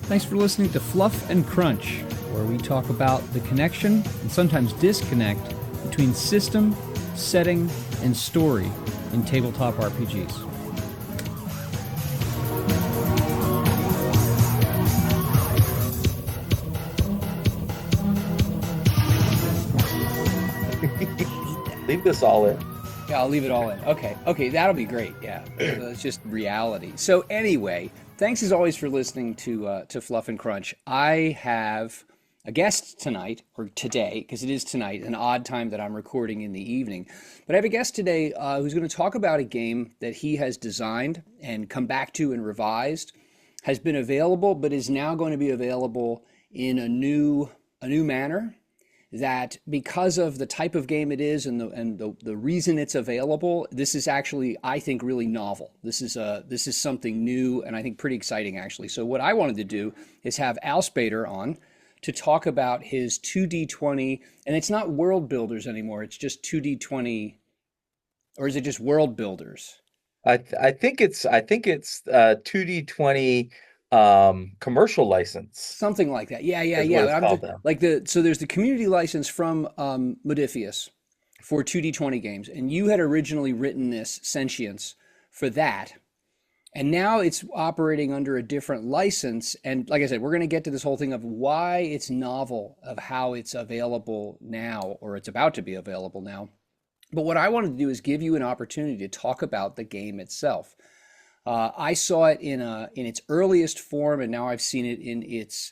Thanks for listening to Fluff and Crunch, where we talk about the connection and sometimes disconnect between system, setting, and story in tabletop RPGs. Leave this all in. Yeah, I'll leave it all in. Okay, that'll be great. Yeah, it's just reality. So anyway, thanks as always for listening to Fluff and Crunch. I have a guest tonight, or today, because it is tonight, an odd time that I'm recording in the evening. But I have a guest today who's going to talk about a game that he has designed and come back to and revised, has been available, but is now going to be available in a new manner that because of the type of game it is and the reason it's available, this is actually, I think, really novel. This is something new and I think pretty exciting actually. So what I wanted to do is have Al Spader on to talk about his 2d20, and it's not world builders anymore. It's just 2d20, or is it just world builders? I think it's 2d20 commercial license Something like that. is what Yeah. it's I'm just called now. like so there's the community license from Modifius for 2d20 games, and you had originally written this Sentience for that, and now it's operating under a different license. And like I said, we're going to get to this whole thing of why it's novel, of how it's available now, or it's about to be available now. But what I wanted to do is give you an opportunity to talk about the game itself. I saw it in its earliest form, and now I've seen it in its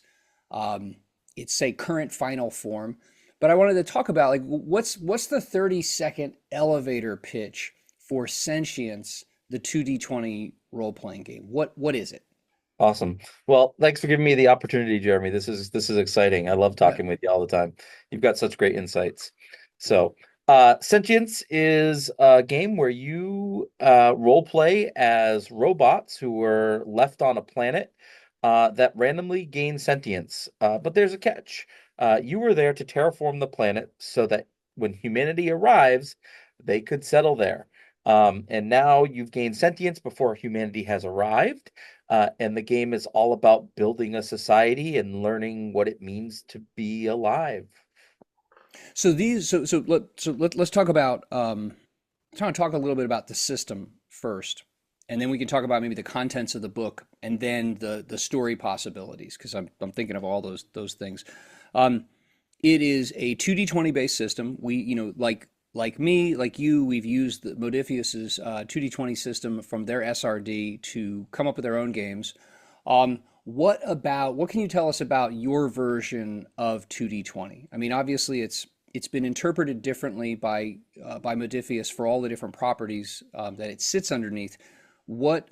say current final form. But I wanted to talk about like what's the 30-second elevator pitch for Sentience, the 2d20 role playing game. What is it? Awesome. Well, thanks for giving me the opportunity, Jeremy. This is exciting. I love Yeah. talking with you all the time. You've got such great insights. So, Sentience is a game where you role play as robots who were left on a planet that randomly gain sentience. But there's a catch. You were there to terraform the planet so that when humanity arrives, they could settle there. And now you've gained sentience before humanity has arrived. And the game is all about building a society and learning what it means to be alive. Let's talk about trying to talk a little bit about the system first, and then we can talk about maybe the contents of the book, and then the story possibilities, because I'm thinking of all those things. Um, it is a 2d20 based system. We, like me, like you, we've used the Modifius's 2d20 system from their SRD to come up with their own games. What can you tell us about your version of 2d20? I mean, obviously it's been interpreted differently by Modifius for all the different properties that it sits underneath. What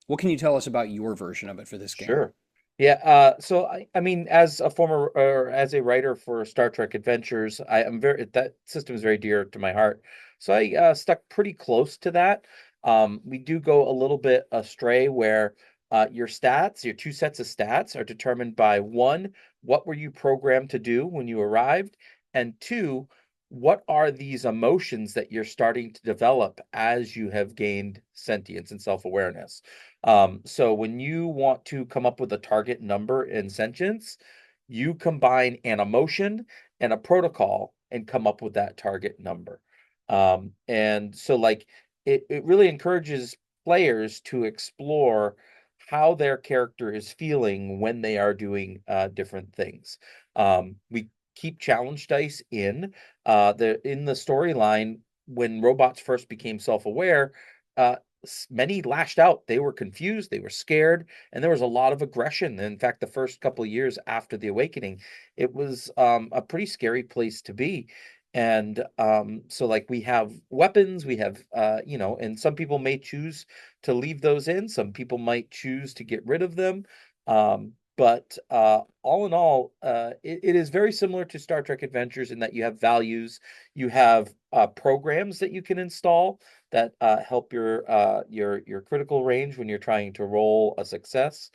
what can you tell us about your version of it for this game? Sure. Yeah, so I mean, as a former or as a writer for Star Trek Adventures, I am very that system is very dear to my heart. So I stuck pretty close to that. We do go a little bit astray where your stats, your two sets of stats are determined by one, what were you programmed to do when you arrived? And two, what are these emotions that you're starting to develop as you have gained sentience and self-awareness? So when you want to come up with a target number in sentience, you combine an emotion and a protocol and come up with that target number. And so like it really encourages players to explore how their character is feeling when they are doing different things. We keep challenge dice in the storyline. When robots first became self-aware, uh, many lashed out. They were confused, they were scared, and there was a lot of aggression. In fact, the first couple of years after the awakening, it was a pretty scary place to be. And so like we have weapons, we have and some people may choose to leave those in, some people might choose to get rid of them. But all in all, it is very similar to Star Trek Adventures in that you have values, you have programs that you can install that help your critical range when you're trying to roll a success.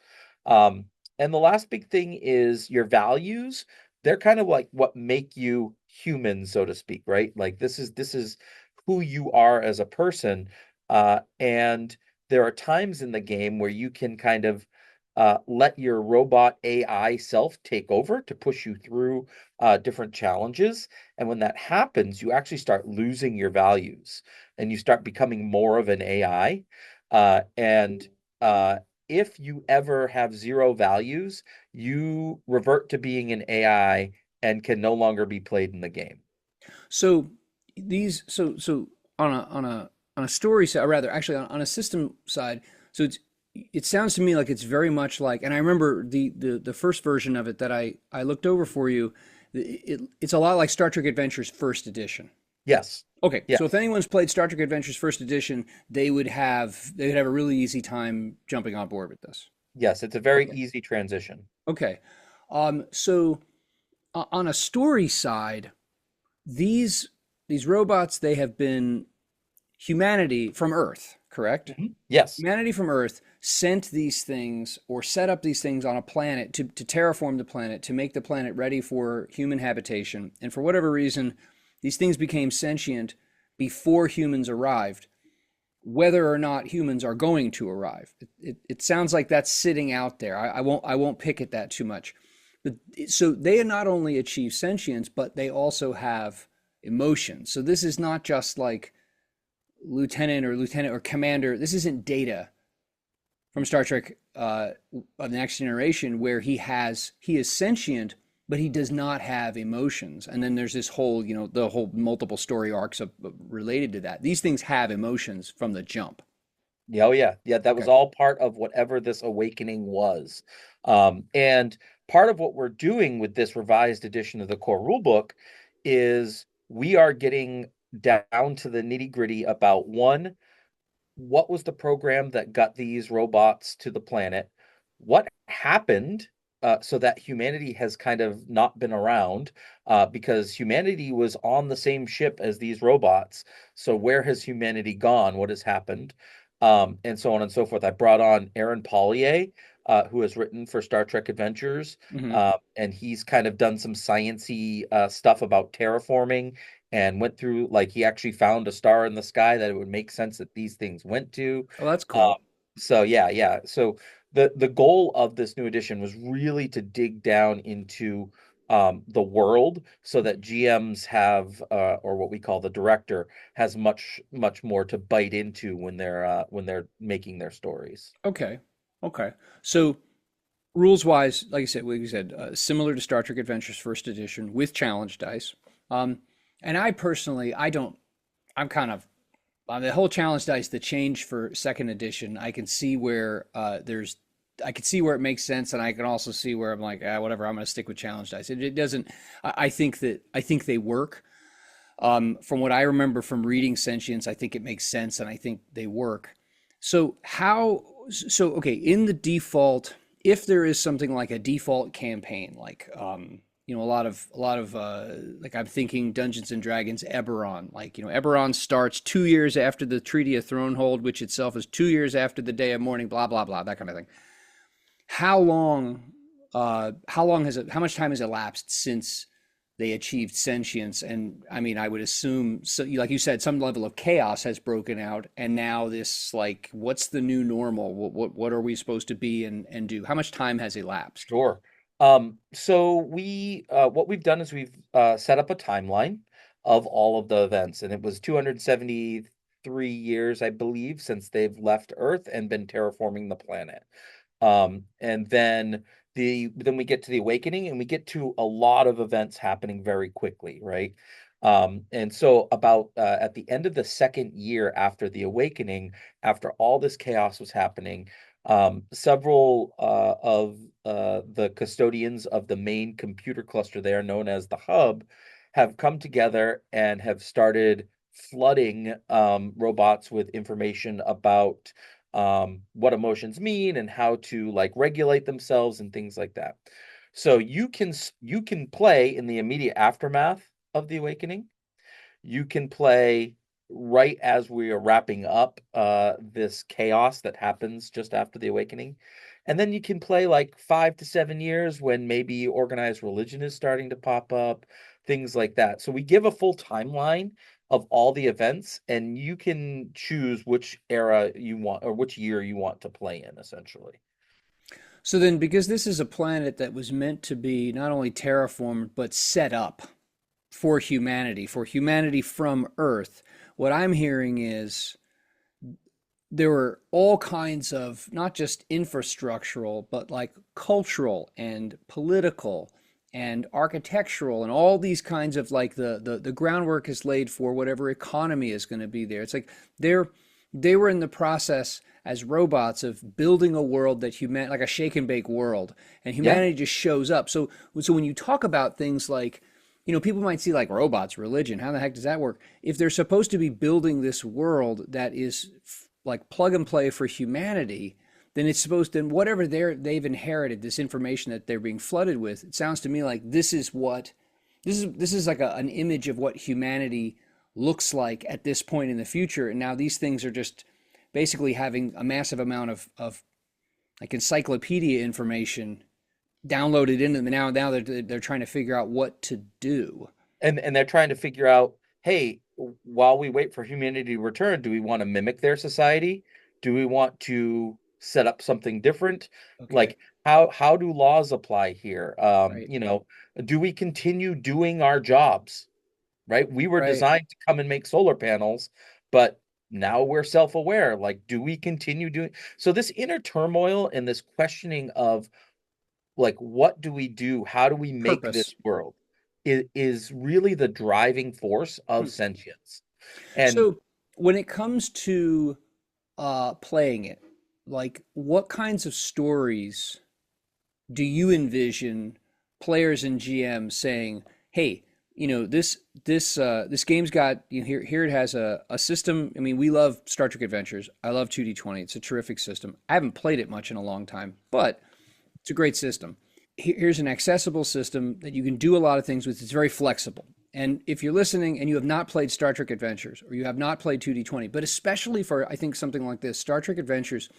And the last big thing is your values. They're kind of like what make you human, so to speak, right? Like this is who you are as a person. And there are times in the game where you can kind of let your robot AI self take over to push you through different challenges. And when that happens, you actually start losing your values and you start becoming more of an AI. And if you ever have zero values, you revert to being an AI and can no longer be played in the game. So so on a story side, or rather, actually on a system side, so it sounds to me like it's very much like, and I remember the first version of it that I looked over for you. It's a lot like Star Trek Adventures First Edition. Yes. Okay, so if Yes. anyone's played Star Trek Adventures First Edition, they would have a really easy time jumping on board with this. Yes. It's a very Okay. easy transition. Okay. So on a story side, these these robots, they have been humanity from Earth, correct? Mhm. Yes. Humanity from Earth sent these things or set up these things on a planet to terraform the planet, to make the planet ready for human habitation. And for whatever reason, these things became sentient before humans arrived, whether or not humans are going to arrive. It sounds like that's sitting out there. I won't pick at that too much. But so they not only achieve sentience, but they also have emotions. So this is not just like lieutenant or commander. This isn't Data from Star Trek of the Next Generation, where he is sentient, but he does not have emotions. And then there's this whole, the whole multiple story arcs related to that. These things have emotions from the jump. Yeah, oh yeah. Yeah, that was Okay. all part of whatever this awakening was. And part of what we're doing with this revised edition of the core rulebook is we are getting down to the nitty-gritty about one, what was the program that got these robots to the planet? What happened so that humanity has kind of not been around because humanity was on the same ship as these robots. So where has humanity gone? What has happened? And so on and so forth. I brought on Aaron Paulier, who has written for Star Trek Adventures, Hmm. and he's kind of done some sciency stuff about terraforming and went through like he actually found a star in the sky that it would make sense that these things went to. Oh, that's Um, cool. so yeah. So the goal of this new edition was really to dig down into the world so that GMs have or what we call the director has much more to bite into when they're making their stories. Okay. Okay. So rules wise, like you said, similar to Star Trek Adventures First Edition with challenge dice. Um, and I personally, I don't. I'm kind of on the whole challenge dice. The change for second edition, I can see where I can see where it makes sense, and I can also see where I'm like, whatever. I'm going to stick with challenge dice. It doesn't. I think they work. From what I remember from reading Sentience, I think it makes sense, and I think they work. So how? So okay, in the default, if there is something like a default campaign, like a lot of like I'm thinking Dungeons and Dragons Eberron, like Eberron starts 2 years after the Treaty of Thronehold, which itself is 2 years after the Day of Mourning, blah blah blah, that kind of thing. How long? How long has it? How much time has elapsed since they achieved sentience? And I mean, I would assume, so, like you said, some level of chaos has broken out, and now this, like, what's the new normal? What are we supposed to be and do? How much time has elapsed? Sure. So we what we've done is we've set up a timeline of all of the events, and it was 273 years, I believe, since they've left Earth and been terraforming the planet. And then we get to the awakening, and we get to a lot of events happening very quickly, right? And so about at the end of the second year after the awakening, after all this chaos was happening, several of the custodians of the main computer cluster there, known as the hub, have come together and have started flooding robots with information about what emotions mean and how to like regulate themselves and things like that. So you can play in the immediate aftermath of the awakening. You can play right as we are wrapping up this chaos that happens just after the awakening. And then you can play like 5 to 7 years when maybe organized religion is starting to pop up, things like that. So we give a full timeline of all the events, and you can choose which era you want or which year you want to play in, essentially. So then, because this is a planet that was meant to be not only terraformed, but set up for humanity from Earth, what I'm hearing is there were all kinds of not just infrastructural, but like cultural and political and architectural and all these kinds of like the groundwork is laid for whatever economy is going to be there. It's like they're they were in the process as robots of building a world that human like a shake and bake world, and Yeah. humanity just shows up. So when you talk about things like, people might see like robots, religion, how the heck does that work? If they're supposed to be building this world that is like plug and play for humanity, then it's supposed to, whatever they've inherited, this information that they're being flooded with, it sounds to me like this is like an image of what humanity looks like at this point in the future. And now these things are just basically having a massive amount of like encyclopedia information downloaded into them. Now they're trying to figure out what to do. And they're trying to figure out, hey, while we wait for humanity to return, do we want to mimic their society? Do we want to set up something different? Okay, Like how do laws apply here? right, Do we continue doing our jobs? Right? We were right. designed to come and make solar panels, but now we're self-aware. Like, do we continue doing so? This inner turmoil and this questioning of like what do we do, how do we make Purpose. this world, is really the driving force of Hmm. sentience. And So when it comes to playing it, like what kinds of stories do you envision players and GMs saying, "Hey, this game's got, here it has a system. I mean, we love Star Trek Adventures. I love 2d20. It's a terrific system. I haven't played it much in a long time, but it's a great system. Here's an accessible system that you can do a lot of things with. It's very flexible. And if you're listening and you have not played Star Trek Adventures or you have not played 2d20, but especially for I think something like this, Star Trek Adventures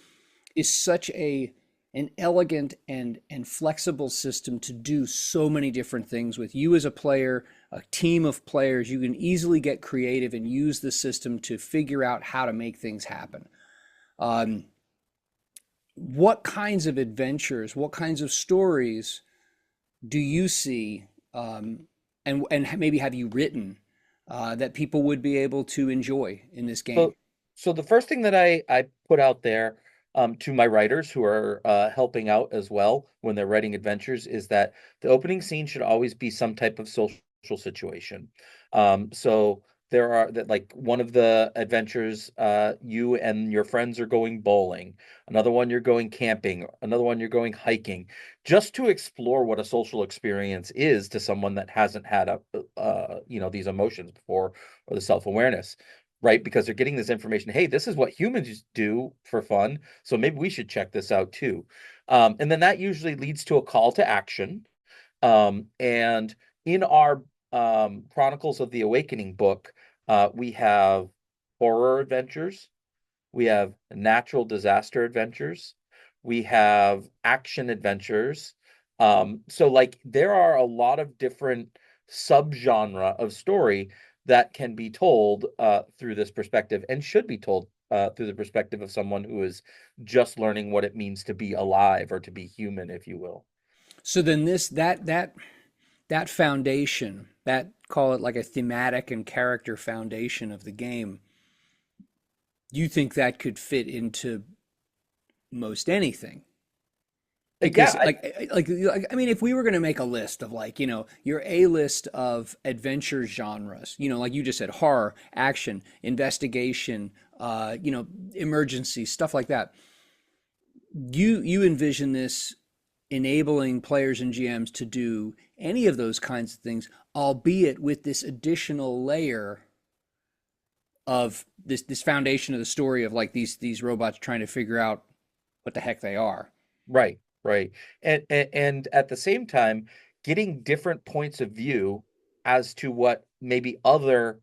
is such an elegant and flexible system to do so many different things with. You as a player, a team of players, you can easily get creative and use the system to figure out how to make things happen. Um, what kinds of adventures, what kinds of stories do you see, and maybe have you written, that people would be able to enjoy in this game? so so the first thing that I put out there, to my writers who are helping out as well when they're writing adventures, is that the opening scene should always be some type of social situation. So there are that, like, one of the adventures, you and your friends are going bowling, another one you're going camping, another one you're going hiking, just to explore what a social experience is to someone that hasn't had these emotions before, or the self-awareness, right? Because they're getting this information. Hey, this is what humans do for fun, so maybe we should check this out too. And then that usually leads to a call to action. And in our Chronicles of the Awakening book, we have horror adventures, we have natural disaster adventures, we have action adventures. So like there are a lot of different subgenre of story that can be told through this perspective, and should be told through the perspective of someone who is just learning what it means to be alive, or to be human, if you will. So then that foundation, that, call it like a thematic and character foundation of the game, you think that could fit into most anything? Yeah, Because like I mean, if we were going to make a list of like, your A list of adventure genres, like you just said, horror, action, investigation, emergency, stuff like that. You envision this enabling players and GMs to do any of those kinds of things, albeit with this additional layer of this foundation of the story of like these robots trying to figure out what the heck they are. right, right. And at the same time, getting different points of view as to what maybe other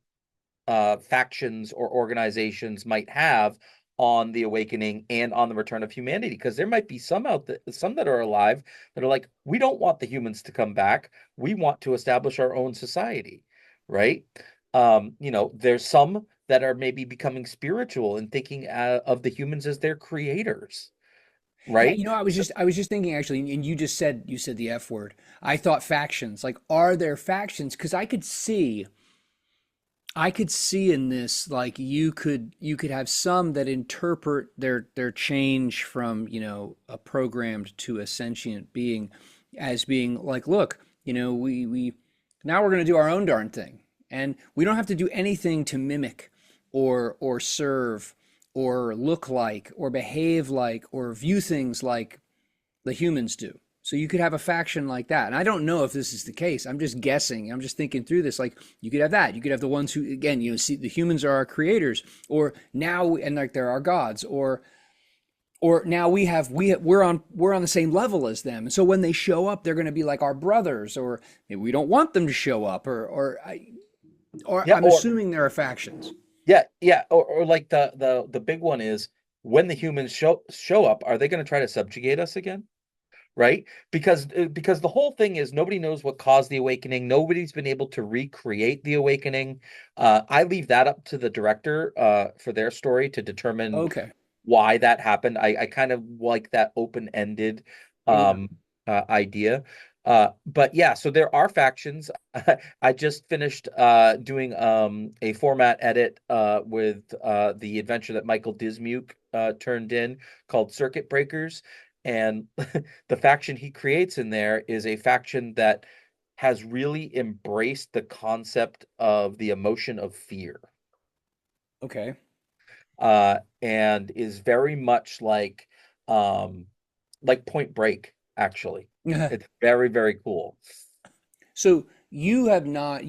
factions or organizations might have on the awakening and on the return of humanity, because there might be some that are alive that are like, we don't want the humans to come back, we want to establish our own society, right? There's some that are maybe becoming spiritual and thinking of the humans as their creators. Yeah, right? I was just thinking actually, and you said the F word. I thought factions. Like, are there factions? Because I could see in this, like, you could have some that interpret their change from, a programmed to a sentient being as being like, look, we now we're going to do our own darn thing, and we don't have to do anything to mimic or serve or look like or behave like or view things like the humans do. So you could have a faction like that. And I don't know if this is the case. I'm just guessing. I'm just thinking through this. Like, you could have that. You could have the ones who, again, see the humans are our creators, or now, and like they're our gods, or now we're on the same level as them. And so when they show up, they're going to be like our brothers, or maybe we don't want them to show up, or Yeah, I'm or assuming there are factions. yeah, or like the big one is when the humans show up, are they going to try to subjugate us again? Right? Because the whole thing is nobody knows what caused the awakening. Nobody's been able to recreate the awakening. I leave that up to the director for their story to determine Okay. why that happened. I kind of like that open-ended Yeah. idea. But yeah, so there are factions. I just finished doing a format edit with the adventure that Michael Dismuke turned in called Circuit Breakers. And the faction he creates in there is a faction that has really embraced the concept of the emotion of fear, Okay. and is very much like Point Break, actually. It's very, very cool. So you have not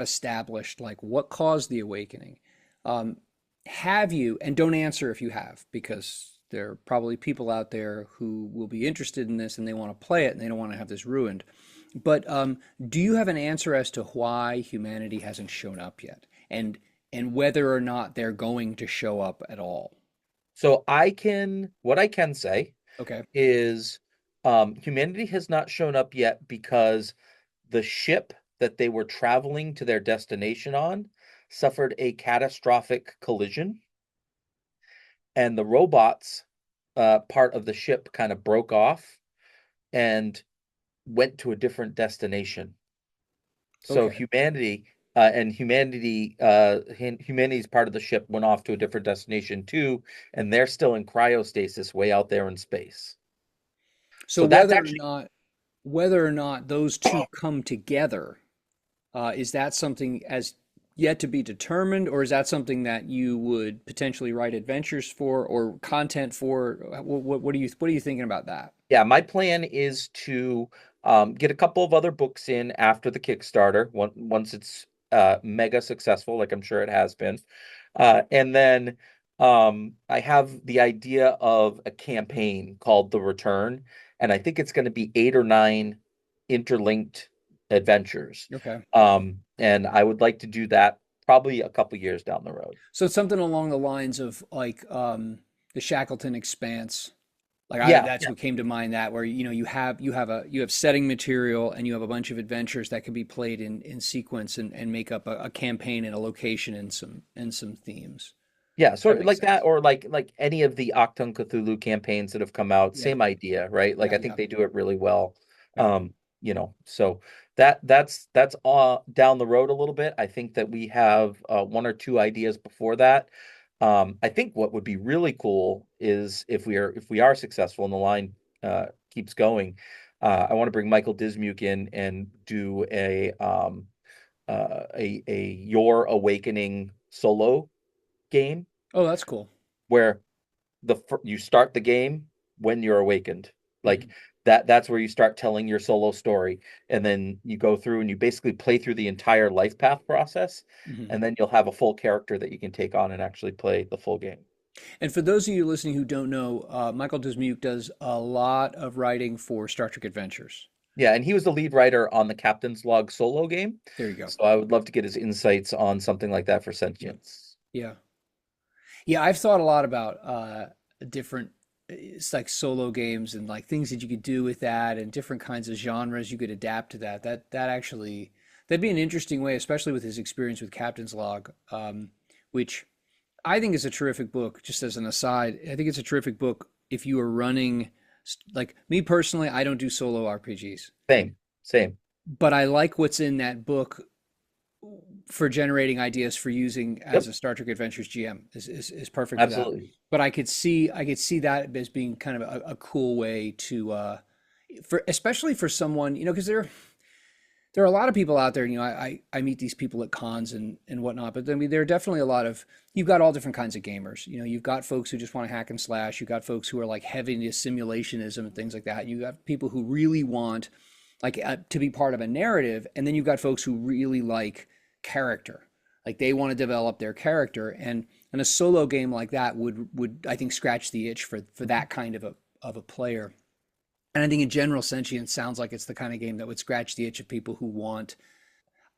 established like what caused the awakening. Um, have you? And don't answer if you have, because there are probably people out there who will be interested in this and they want to play it and they don't want to have this ruined. But do you have an answer as to why humanity hasn't shown up yet, and whether or not they're going to show up at all? So what I can say Okay. is humanity has not shown up yet because the ship that they were traveling to their destination on suffered a catastrophic collision, and the robots part of the ship kind of broke off and went to a different destination. So Okay. humanity's part of the ship went off to a different destination too, and they're still in cryostasis way out there in space. So So that's actually, whether or not those two come together, is that something as yet to be determined, or is that something that you would potentially write adventures for or content for? What are you thinking about that? yeah, my plan is to get a couple of other books in after the Kickstarter, once it's mega successful, like I'm sure it has been. And then I have the idea of a campaign called The Return, and I think it's going to be 8 or 9 interlinked adventures. Okay. And I would like to do that probably a couple years down the road. So it's something along the lines of like the Shackleton Expanse. Yeah, That's yeah, what came to mind, that where you have setting material and you have a bunch of adventures that can be played in sequence and make up a campaign and a location and some themes. yeah, That sort of makes like that, sense. or like any of the Octung Cthulhu campaigns that have come out, Yeah. same idea, right? Like Yeah. I think Yeah. they do it really well. Yeah. So that's down the road a little bit. I think that we have 1 or 2 ideas before that. I think what would be really cool is if we are successful and the line keeps going, I want to bring Michael Dismuke in and do a Your Awakening solo game Oh, that's cool. where you start the game when you're awakened, like Hmm. that's where you start telling your solo story, and then you go through and you basically play through the entire life path process, Hmm. and then you'll have a full character that you can take on and actually play the full game. And for those of you listening who don't know, Michael Dismuke does a lot of writing for Star Trek Adventures. Yeah, and he was the lead writer on the Captain's Log solo game, There you go. so I would love to get his insights on something like that for Yeah. Sentience. Yeah. Yeah, I've thought a lot about different it's like solo games and like things that you could do with that and different kinds of genres you could adapt to that. That actually that'd be an interesting way, especially with his experience with Captain's Log, which I think is a terrific book. Just as an aside, I think it's a terrific book if you were running, like me personally, I don't do solo RPGs, Same, same. but I like what's in that book for generating ideas for using as Yep, a Star Trek Adventures GM is perfect for that. absolutely. But I could see that as being kind of a cool way to for especially for someone, because there are a lot of people out there, I meet these people at cons and whatnot, but I mean, there are definitely a lot of, you've got all different kinds of gamers. You've got folks who just want to hack and slash. You've got folks who are like heavy into simulationism and things like that. You got people who really want like to be part of a narrative. And then you've got folks who really like character. Like they want to develop their character. And a solo game like that would I think scratch the itch for that kind of a player. And I think in general, Sentience sounds like it's the kind of game that would scratch the itch of people who want,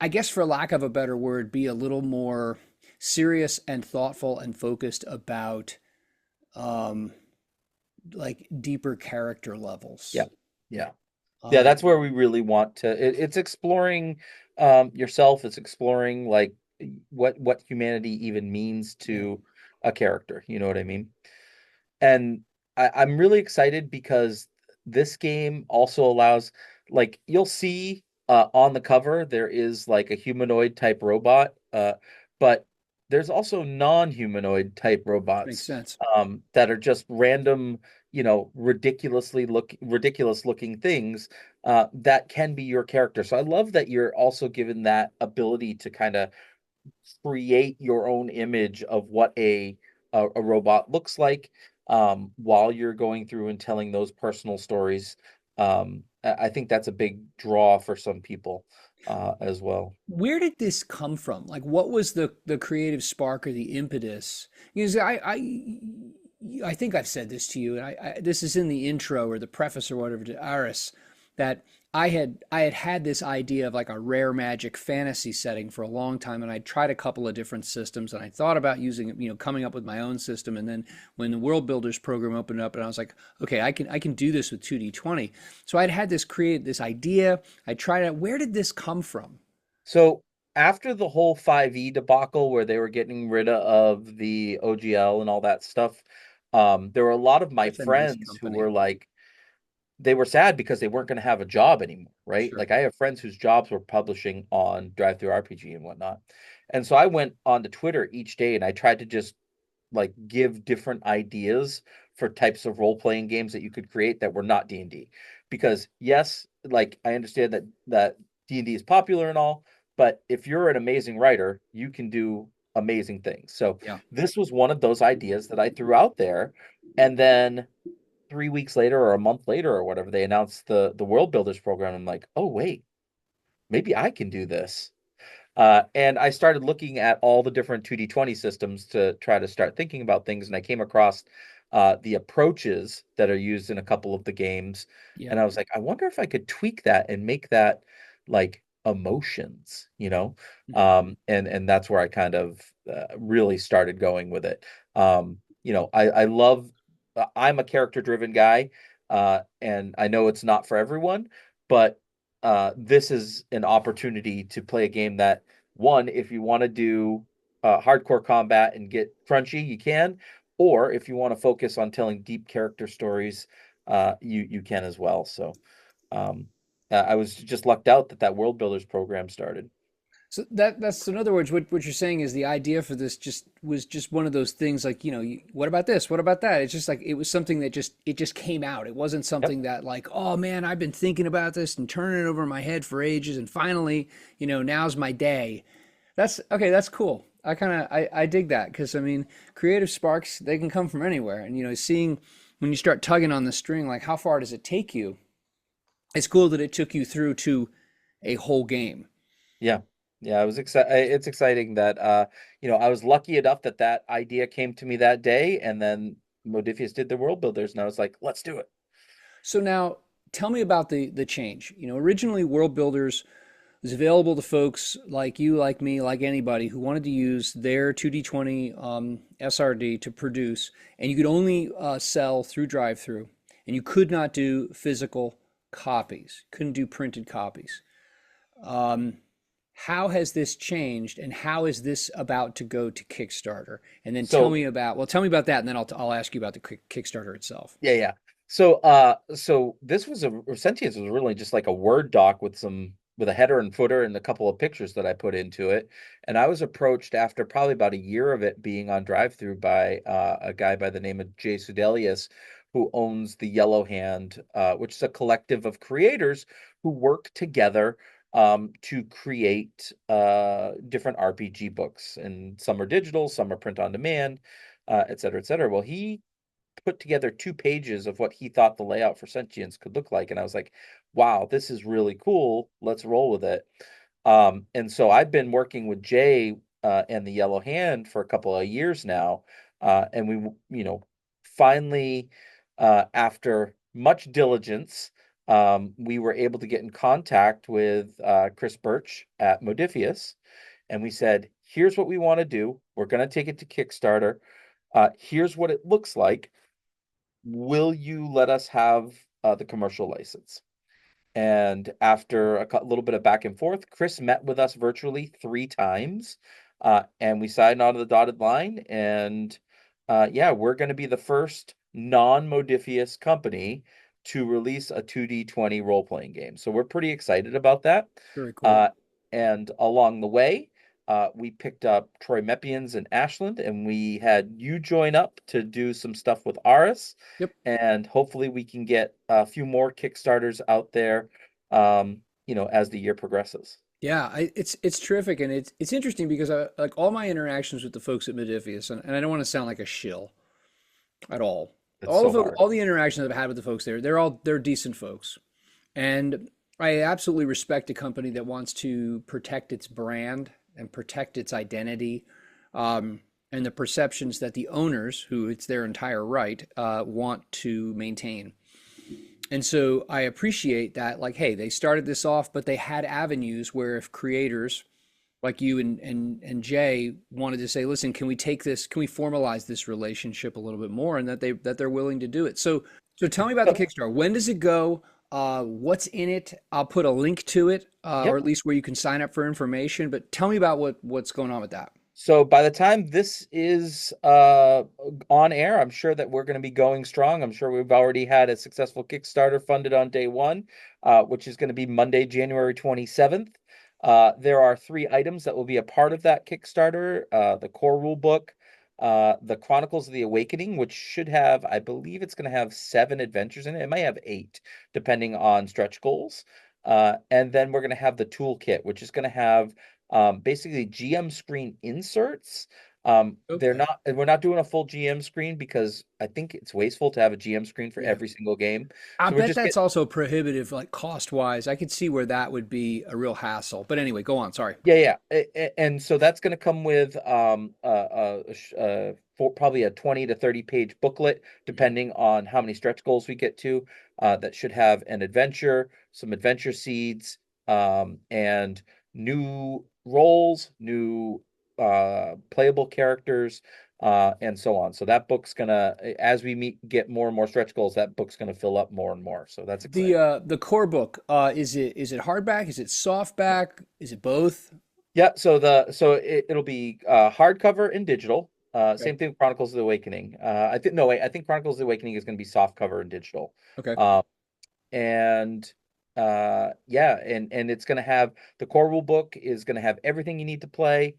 I guess, for lack of a better word, be a little more serious and thoughtful and focused about um, like deeper character Yeah, levels. yeah. Yeah, Um, that's where we really want to it's exploring yourself, it's exploring like what humanity even means yeah. to a character, you know what I mean? And I'm really excited because this game also allows, like, you'll see on the cover there is like a humanoid type robot, but there's also non-humanoid type Makes robots sense. that are just random, ridiculous looking things that can be your character. So I love that you're also given that ability to kind of create your own image of what a robot looks like while you're going through and telling those personal stories. I think that's a big draw for some people as well. Where did this come from? Like, what was the creative spark or the impetus? Because I think I've said this to you, and this is in the intro or the preface or whatever to Aris, that I had this idea of like a rare magic fantasy setting for a long time, and I tried a couple of different systems, and I thought about using, coming up with my own system, and then when the World Builders program opened up, and I was like, okay, I can do this with 2d20. So I'd had this idea. I tried it. Where did this come from? So after the whole 5e debacle where they were getting rid of the OGL and all that stuff, there were a lot of my That's a nice friends who company. were like, they were sad because they weren't going to have a job anymore, right? Sure. Like I have friends whose jobs were publishing on Drive Through RPG and whatnot. And so I went on to Twitter each day and I tried to just like give different ideas for types of role-playing games that you could create that were not D&D. Because yes, like I understand that D&D is popular and all, but if you're an amazing writer, you can do amazing things. So Yeah. this was one of those ideas that I threw out there. And then 3 weeks later or a month later or whatever, they announced the World Builders program. I'm like, oh wait, maybe I can do this. And I started looking at all the different 2D20 systems to try to start thinking about things, and I came across the approaches that are used in a couple of the games, Yeah. and I was like, I wonder if I could tweak that and make that like emotions, Mhm. and that's where I kind of really started going with it. I love. I'm a character-driven guy, and I know it's not for everyone, but this is an opportunity to play a game that, one, if you want to do hardcore combat and get crunchy, you can, or if you want to focus on telling deep character stories, you can as well. So um, I was just lucked out that that World Builders program started. So that's in other words, what you're saying is the idea for this just was just one of those things like, what about this? What about that? It's just like it was something that just came out. It wasn't Yep. something that like, oh man, I've been thinking about this and turning it over in my head for ages and finally, now's my day. That's okay, that's cool. I dig that because I mean, creative sparks, they can come from anywhere. And seeing when you start tugging on the string, like how far does it take you? It's cool that it took you through to a whole game. Yeah. Yeah, I was excited. It's exciting that I was lucky enough that that idea came to me that day, and then Modifius did the World Builders, and I was like, let's do it. So now tell me about the change. Originally World Builders was available to folks like you, like me, like anybody who wanted to use their 2D20 SRD to produce, and you could only sell through drive-through, and you could not do physical copies, couldn't do printed copies. how has this changed and how is this about to go to Kickstarter? And then So tell me about that and then I'll ask you about the Kickstarter itself. yeah, yeah. So this was Sentience was really just like a Word doc with a header and footer and a couple of pictures that I put into it. And I was approached after probably about a year of it being on drive through by a guy by the name of Jay Sudelius, who owns the Yellow Hand, which is a collective of creators who work together to create different RPG books. And some are digital, some are print on demand, et cetera, et cetera. Well, he put together 2 pages of what he thought the layout for Sentience could look like. And I was like, wow, this is really cool. Let's roll with it. And so I've been working with Jay and the Yellow Hand for a couple of years now. And finally, after much diligence, we were able to get in contact with Chris Birch at Modifius. And we said, here's what we want to do. We're going to take it to Kickstarter. Here's what it looks like. Will you let us have the commercial license? And after a little bit of back and forth, Chris met with us virtually 3 times, and we signed on to the dotted line. And yeah, we're going to be the first non-Modifius company to release a 2d20 role-playing game. So we're pretty excited about that. Very cool. Uh, and along the way, we picked up Troy Mepians and Ashland, and we had you join up to do some stuff with Aris. Yep. And hopefully we can get a few more Kickstarters out there, as the year progresses. Yeah, it's terrific and it's interesting because I like all my interactions with the folks at Modifius and I don't want to sound like a shill at all. It's so hard. All the interactions I've had with the folks there, they're decent folks. And I absolutely respect a company that wants to protect its brand and protect its identity, and the perceptions that the owners, who it's their entire right, want to maintain. And so I appreciate that, like, hey, they started this off, but they had avenues where if creators like you and Jay wanted to say, listen, can we formalize this relationship a little bit more, and that they're willing to do it. So tell me about the So, Kickstarter. When does it go? What's in it? I'll put a link to it, or yep. at least where you can sign up for information. But tell me about what's going on with that. So by the time this is on air, I'm sure that we're going to be going strong. I'm sure we've already had a successful Kickstarter funded on day one, which is going to be Monday, January 27th. There are 3 items that will be a part of that Kickstarter: the core rule book, the Chronicles of the Awakening, which should have, I believe it's going to have 7 adventures in it. It might have 8, depending on stretch goals. And then we're going to have the toolkit, which is going to have basically GM screen inserts. Okay. We're not doing a full GM screen because I think it's wasteful to have a GM screen for Yeah. every single game. I So we're bet just that's getting also prohibitive, like cost wise. I could see where that would be a real hassle. But anyway, go on. Sorry. Yeah, yeah. And so that's going to come with for probably a 20 to 30 page booklet, Mhm. depending on how many stretch goals we get to. That should have an adventure, some adventure seeds, and new roles, new playable characters, and so on. So that book's gonna, as we get more and more stretch goals, that book's gonna fill up more and more. So that's exciting. The core book, is it hardback? Is it softback? Is it both? Yeah, it'll be hardcover and digital. Okay. Same thing with Chronicles of the Awakening. I think no wait, I think Chronicles of the Awakening is going to be soft cover and digital. Okay. Um, and yeah, and it's going to have the core rule book is going to have everything you need to play.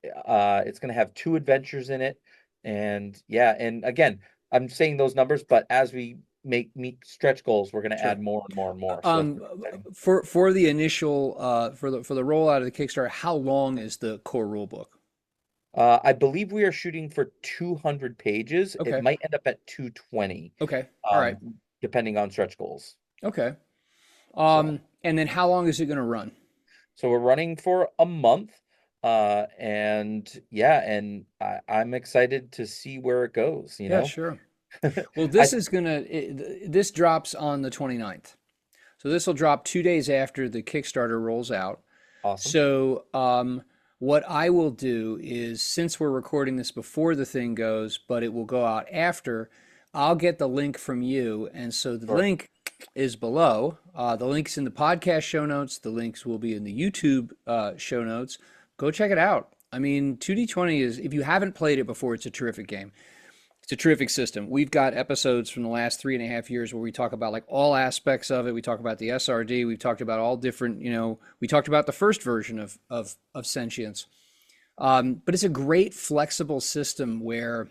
It's going to have 2 adventures in it, and yeah, and again, I'm saying those numbers, but as we meet stretch goals, we're going to Sure. add more and more and more. So that's Um, pretty exciting. for the initial for the rollout of the Kickstarter, how long is the core rule book? I believe we are shooting for 200 pages. It Okay. might end up at 220, Okay. All right. um, depending on stretch goals. Okay. So, And then how long is it going to run? so we're running for a month, and yeah, and I'm excited to see where it goes. Yeah, sure. Well, I this drops on the 29th. So this will drop 2 days after the Kickstarter rolls out. awesome. So, what I will do is, since we're recording this before the thing goes, but it will go out after, I'll get the link from you. And so the Sure. link is below. The link's in the podcast show notes. The links will be in the YouTube show notes. Go check it out. I mean, 2d20 is, if you haven't played it before, it's a terrific game. It's a terrific system. We've got episodes from the last 3.5 years where we talk about like all aspects of it. We talk about the SRD. We've talked about all different, we talked about the first version of Sentience. But it's a great flexible system where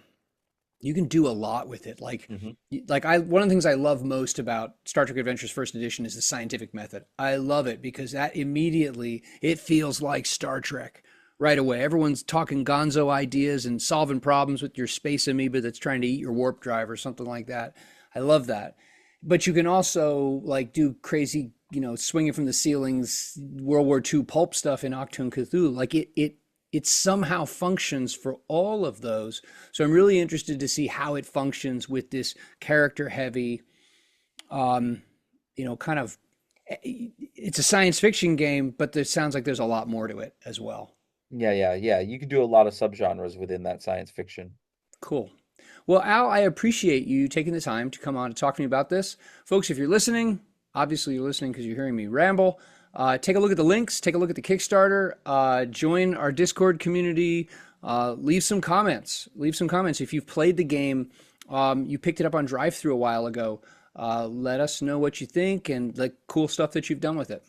you can do a lot with it. Like, one of the things I love most about Star Trek Adventures First Edition is the scientific method. I love it because that immediately, it feels like Star Trek right away. Everyone's talking gonzo ideas and solving problems with your space amoeba that's trying to eat your warp drive or something like that. I love that. But you can also like do crazy, swinging from the ceilings, World War II pulp stuff in Octoon Cthulhu. Like it somehow functions for all of those. So I'm really interested to see how it functions with this character heavy, kind of, it's a science fiction game, but it sounds like there's a lot more to it as well. Yeah. You can do a lot of subgenres within that science fiction. Cool. Well, Al, I appreciate you taking the time to come on to talk to me about this. Folks, if you're listening, obviously you're listening because you're hearing me ramble. Take a look at the links, take a look at the Kickstarter, join our Discord community, leave some comments. If you've played the game, you picked it up on drive-thru a while ago, let us know what you think and the cool stuff that you've done with it.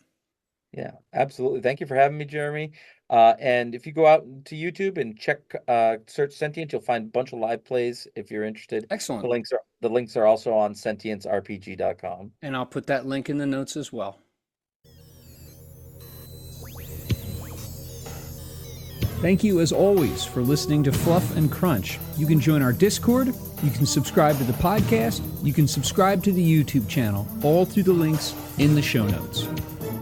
Yeah, absolutely. Thank you for having me, Jeremy. And if you go out to YouTube and search Sentient, you'll find a bunch of live plays if you're interested. Excellent. The links are also on sentiencerpg.com. And I'll put that link in the notes as well. Thank you, as always, for listening to Fluff and Crunch. You can join our Discord, you can subscribe to the podcast, you can subscribe to the YouTube channel, all through the links in the show notes.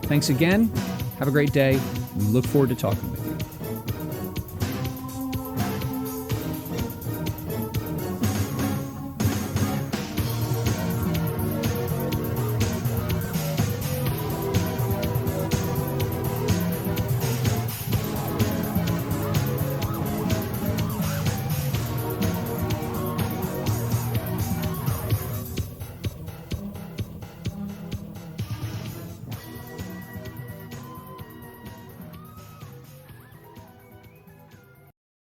Thanks again. Have a great day. We look forward to talking with you.